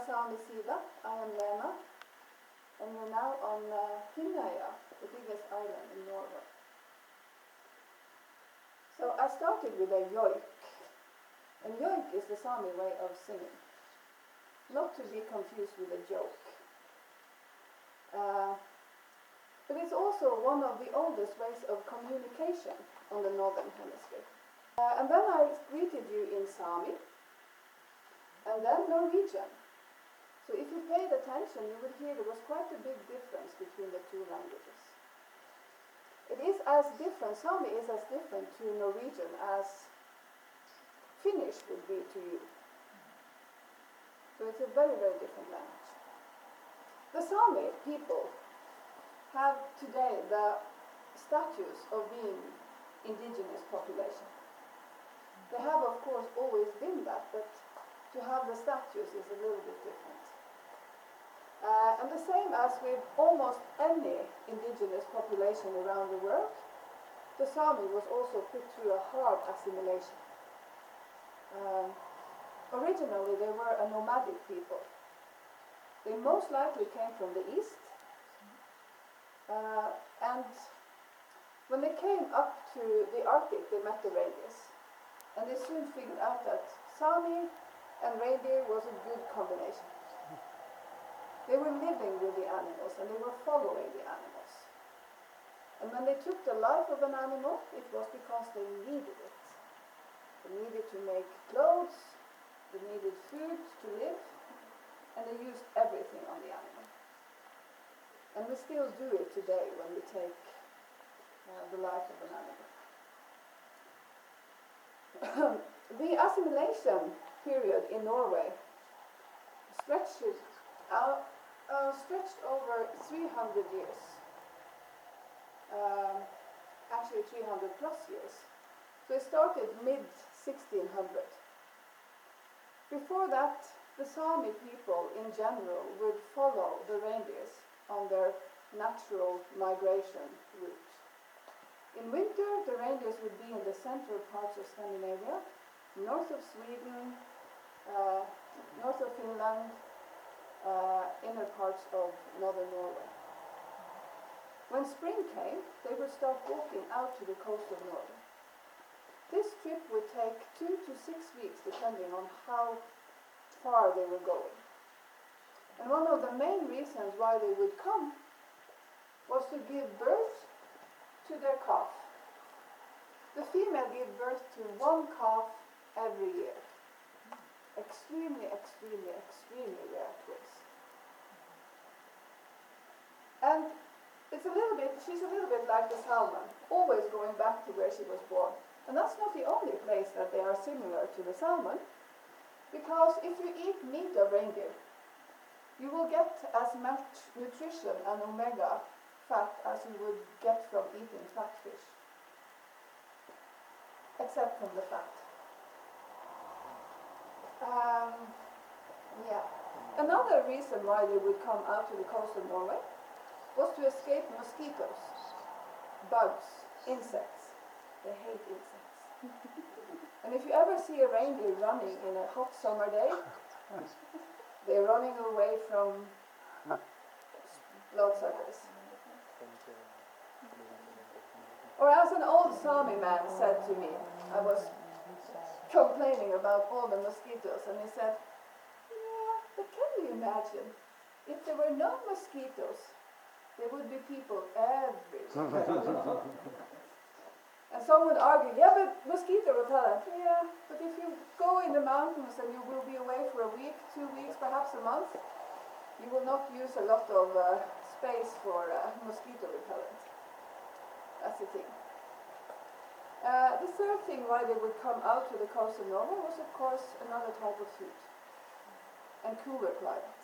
Sami Sida. I am Lena, and we're now on Hinnøya, the biggest island in Norway. So I started with a Joik, and Joik is the Sami way of singing, not to be confused with a joke. But it's also one of the oldest ways of communication on the northern hemisphere. And then I greeted you in Sami, and then Norwegian. So if you paid attention, you would hear there was quite a big difference between the two languages. It is as different, Sami is as different to Norwegian as Finnish would be to you. So it's a very, very different language. The Sami people have today the status of being indigenous population. They have, of course, always been that, but to have the status is a little bit different. And the same as with almost any indigenous population around the world, the Sami was also put through a hard assimilation. Originally, they were a nomadic people. They most likely came from the east, and when they came up to the Arctic, they met the Reindeers, and they soon figured out that Sami and Reindeer was a good combination. They were living with the animals, and they were following the animals. And when they took the life of an animal, it was because they needed it. They needed to make clothes, they needed food to live, and they used everything on the animal. And we still do it today when we take the life of an animal. The assimilation period in Norway stretched over 300 years. Actually 300 plus years. So it started mid-1600. Before that, the Sami people in general would follow the reindeers on their natural migration route. In winter, the reindeers would be in the central parts of Scandinavia, north of Sweden, north of Finland, inner parts of northern Norway. When spring came, they would start walking out to the coast of Norway. This trip would take 2 to 6 weeks, depending on how far they were going. And one of the main reasons why they would come was to give birth to their calf. The female gave birth to one calf every year. Extremely, extremely, extremely rare twins. And she's a little bit like the salmon, always going back to where she was born. And that's not the only place that they are similar to the salmon, because if you eat meat of reindeer, you will get as much nutrition and omega fat as you would get from eating fat fish, except from the fat. Another reason why they would come out to the coast of Norway was to escape mosquitoes, bugs, insects. They hate insects. And if you ever see a reindeer running in a hot summer day, they're running away from bloodsuckers. Or as an old Sami man said to me, I was complaining about all the mosquitoes, and he said, yeah, but can you imagine, if there were no mosquitoes, there would be people everywhere. And some would argue, yeah, but mosquito repellent. Yeah, but if you go in the mountains and you will be away for a week, 2 weeks, perhaps a month, you will not use a lot of space for mosquito repellent. That's the thing. The third thing why they would come out to the coast of Norway was, of course, another type of food and cooler climate.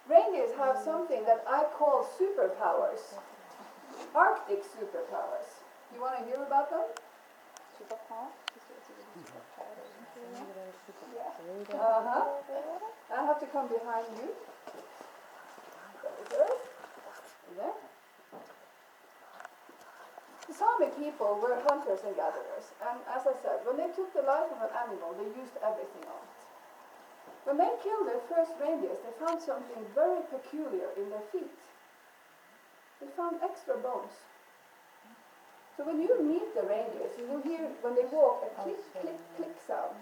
Reindeers have something that I call superpowers, Arctic superpowers. You want to hear about them? Superpower? Yeah. I have to come behind you. There. The Sami people were hunters and gatherers, and as I said, when they took the life of an animal, they used everything on it. When they killed their first reindeers, they found something very peculiar in their feet. They found extra bones. So when you meet the reindeers, you will hear, when they walk, a click, click, click sound.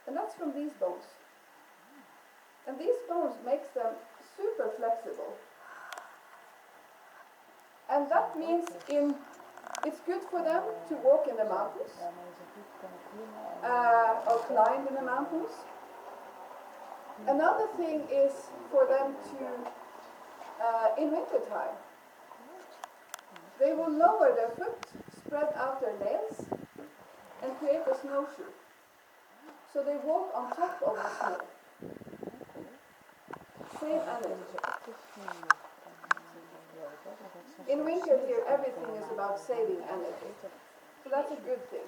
And that's from these bones. And these bones makes them super flexible. And that means it's good for them to walk in the mountains, or climb in the mountains. Another thing is for them to, in winter time, they will lower their foot, spread out their nails, and create a snowshoe. So they walk on top of the snow. Save energy. In winter here, everything is about saving energy. So that's a good thing.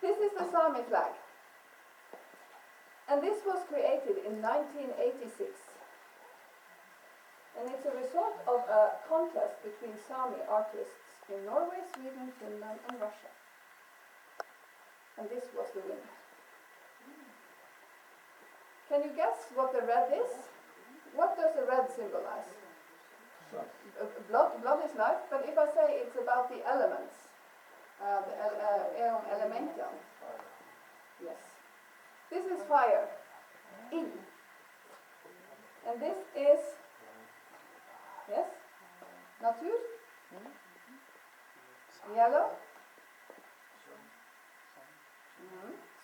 This is the Sami flag. And this was created in 1986. And it's a result of a contest between Sami artists in Norway, Sweden, Finland, and Russia. And this was the winner. Can you guess what the red is? What does the red symbolize? Blood is life, but if I say it's about the elements, elemental. Yes. This is fire, ild. And this is, yes, natur, yellow,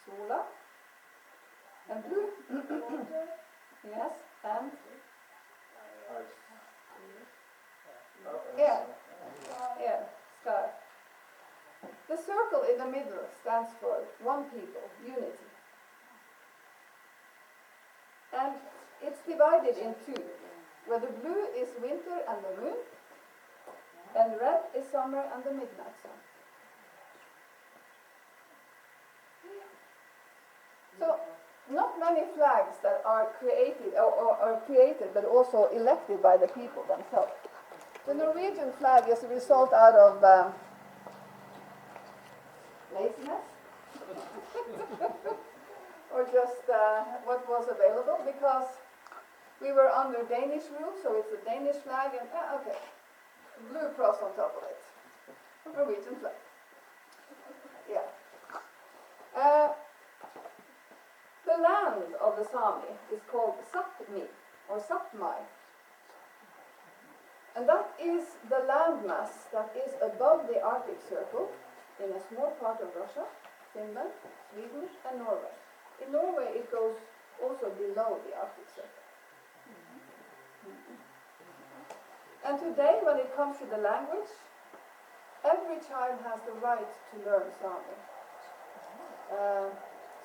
sola, and blue, yes, and air, sky. The circle in the middle stands for one people, unity. And it's divided in two, where the blue is winter and the moon, and red is summer and the midnight sun. So, not many flags that are created, or are created, but also elected by the people themselves. The Norwegian flag is a result out of laziness, or just what was available, because we were under Danish rule, so it's a Danish flag, and okay, blue cross on top of it, Norwegian flag. Yeah. The land of the Sami is called Sapmi, or Sapmai. And that is the landmass that is above the Arctic Circle in a small part of Russia, Finland, Sweden, and Norway. In Norway it goes also below the Arctic Circle. And today, when it comes to the language, every child has the right to learn Sami.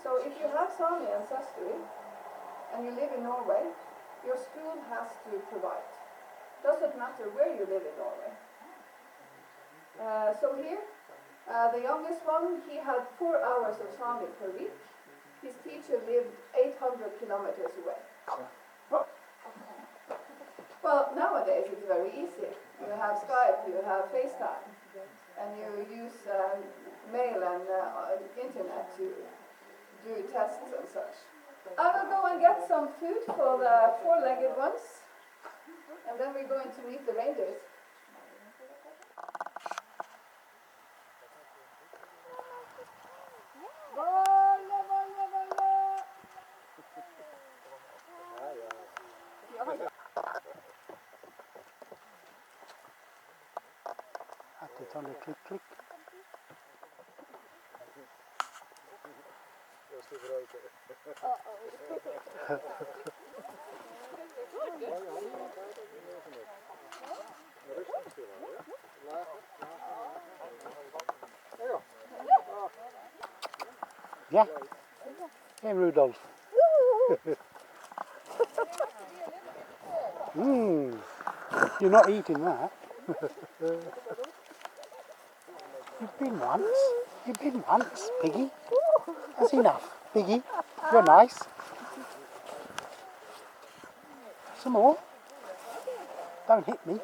So if you have Sami ancestry and you live in Norway, your school has to provide. Doesn't matter where you live in Norway. So here, the youngest one, he had 4 hours of Sami per week. His teacher lived 800 kilometers away. Well, nowadays it's very easy. You have Skype, you have FaceTime, and you use mail and internet to do tests and such. I will go and get some food for the 4-legged ones, and then we're going to meet the reindeers. It's on the click click. Yeah. Hey Rudolph. You're not eating that. You've been once, Piggy. That's enough, Piggy. You're nice. Some more. Don't hit me.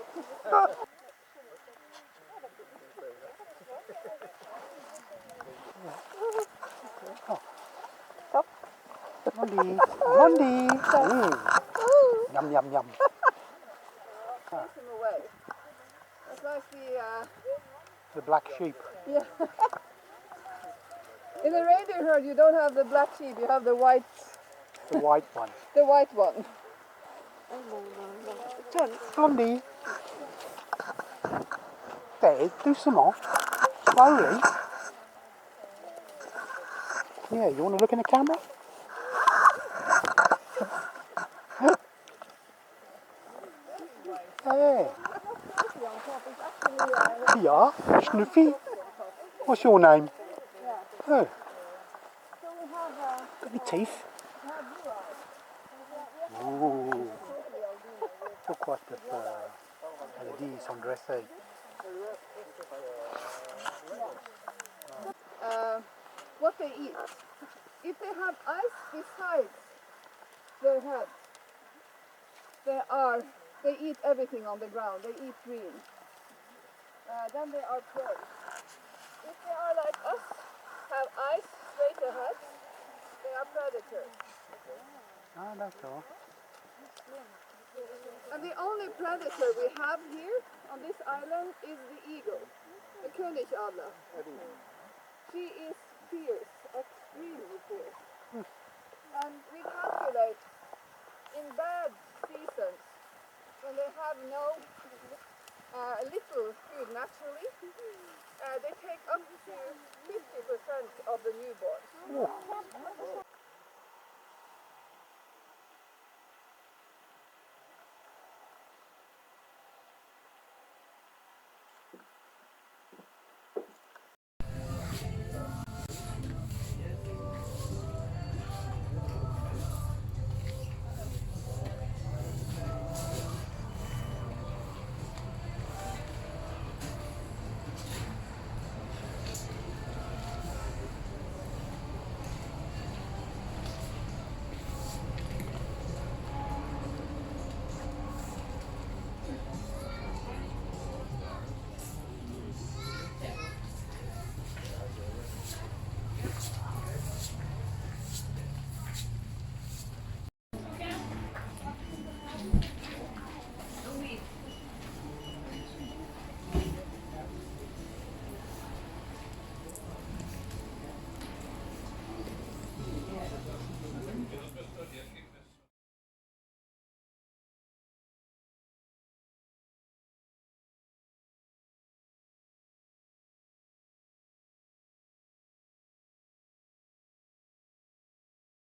Blondie. Blondie. Yum, yum, yum. Chase him away. That's like The black sheep. yeah. In the reindeer herd, you don't have the black sheep. You have the white one. the white one. Blondie. There, do some more. Slowly. Yeah, you want to look in the camera? Hey. Yeah, Snoopy. What's your name? Oh. Got any teeth? Ooh. Pourquoi tu peux... Elle dit, ils sont dressés. What they eat. If they have ice besides their head, they eat everything on the ground. They eat green. Then they are prey. If they are like us, have ice straight ahead, they are predators. Ah, d'accord. And the only predator we have here on this island is the eagle, the Adler. She is fierce, extremely fierce. And we calculate in bad seasons, when they have little food naturally, they take up to 50% of the newborns.